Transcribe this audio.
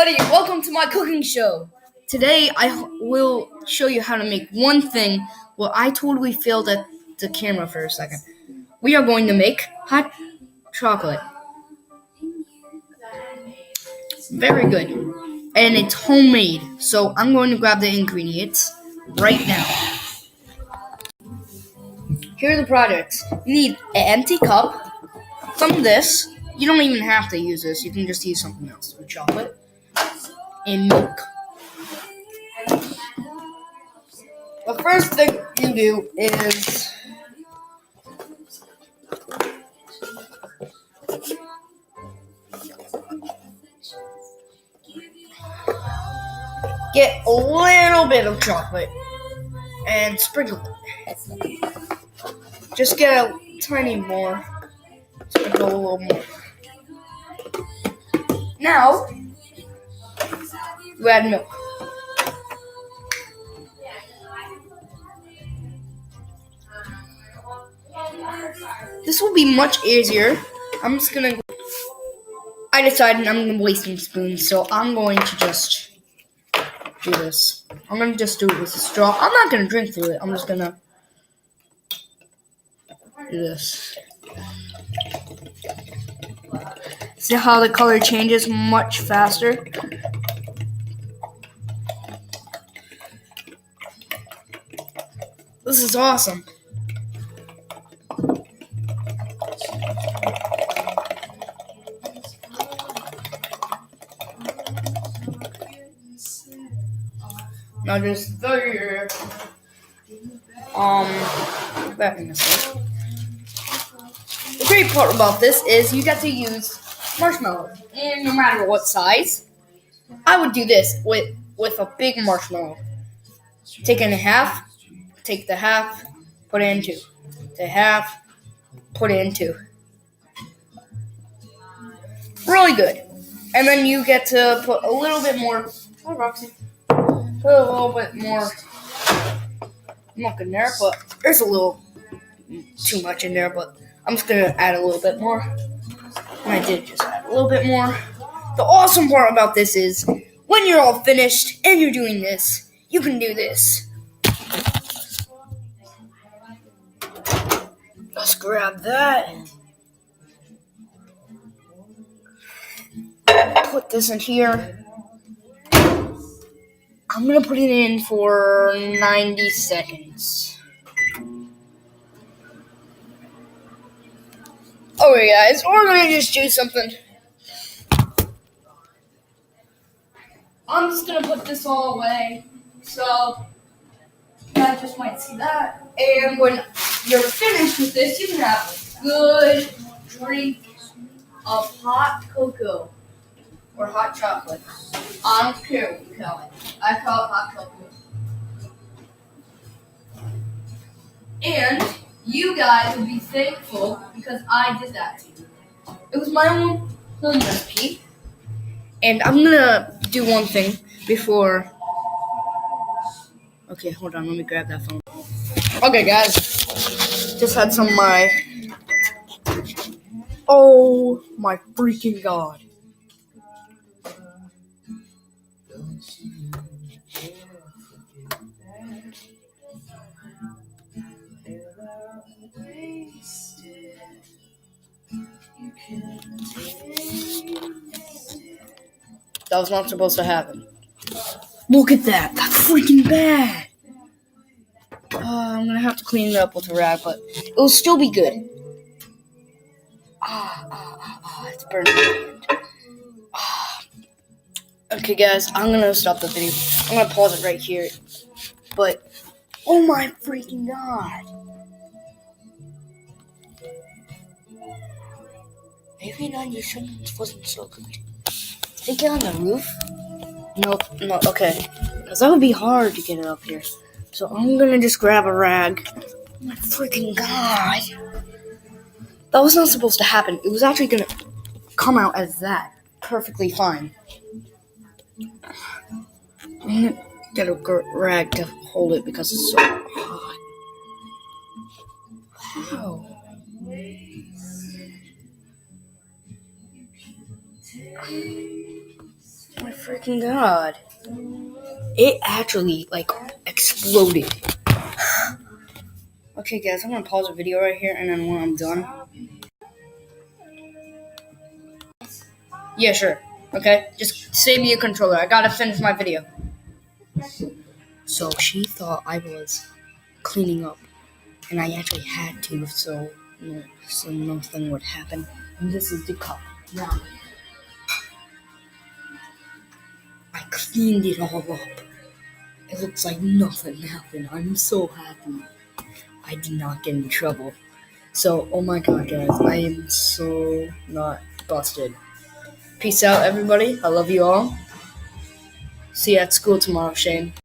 everybody, welcome to my cooking show. Today I will show you how to make one thing. Well, I totally failed at the camera for a second. We are going to make hot chocolate. Very good. And it's homemade, so I'm going to grab the ingredients right now. Here are the products. You need an empty cup, some of this. You don't even have to use this, you can just use something else with chocolate, and milk. The first thing you do is get a little bit of chocolate and sprinkle it. Just get a tiny more, sprinkle a little more. Now, you add milk. This will be much easier. I decided I'm gonna waste some spoons, so I'm going to just do this. I'm gonna just do it with a straw. I'm not gonna drink through it. I'm just gonna do this. See how the color changes much faster? This is awesome. Now just throw your back in this way. The great part about this is you get to use marshmallows, and no matter what size, I would do this with a big marshmallow. Take it in half, take the half, put it in two. The half, put it in two. Really good. And then you get to put a little bit more. Hi, Roxy. Put a little bit more milk in there, but there's a little too much in there, but I'm just gonna add a little bit more. And I did just add a little bit more. The awesome part about this is when you're all finished and you're doing this, you can do this. Let's grab that. Put this in here. I'm gonna put it in for 90 seconds. Okay, guys, we're gonna just do something. I'm just gonna put this all away, so you guys just might see that. And when you're finished with this, you can have a good drink of hot cocoa or hot chocolate. I don't care what you call it. I call it hot cocoa. And you guys would be thankful because I did that to you. It was my own recipe. And I'm gonna do one thing before. Okay, hold on, let me grab that phone. Okay, guys. Just had some of my. Oh my freaking god. That was not supposed to happen. Look at that. That's freaking bad. I'm gonna have to clean it up with a rag, but it will still be good. It's burning my hand. Okay, guys, I'm gonna stop the video. I'm gonna pause it right here. But, oh my freaking god. Maybe 90 seconds wasn't so good. Did it get on the roof? No, okay. Because that would be hard to get it up here. So I'm gonna just grab a rag. Oh my freaking god. That was not supposed to happen. It was actually gonna come out as that. Perfectly fine. I'm gonna get a rag to hold it because it's so hot. Wow. Oh my freaking god. It actually, like, exploded. Okay, guys, I'm gonna pause the video right here, and then when I'm done. Yeah, sure. Okay, just save me a controller. I gotta finish my video. So she thought I was cleaning up, and I actually had to, so nothing would happen. And this is the cup. Now, I cleaned it all up. It looks like nothing happened. I'm so happy. I did not get in trouble. So, oh my god, guys, I am so not busted. Peace out, everybody. I love you all. See you at school tomorrow, Shane.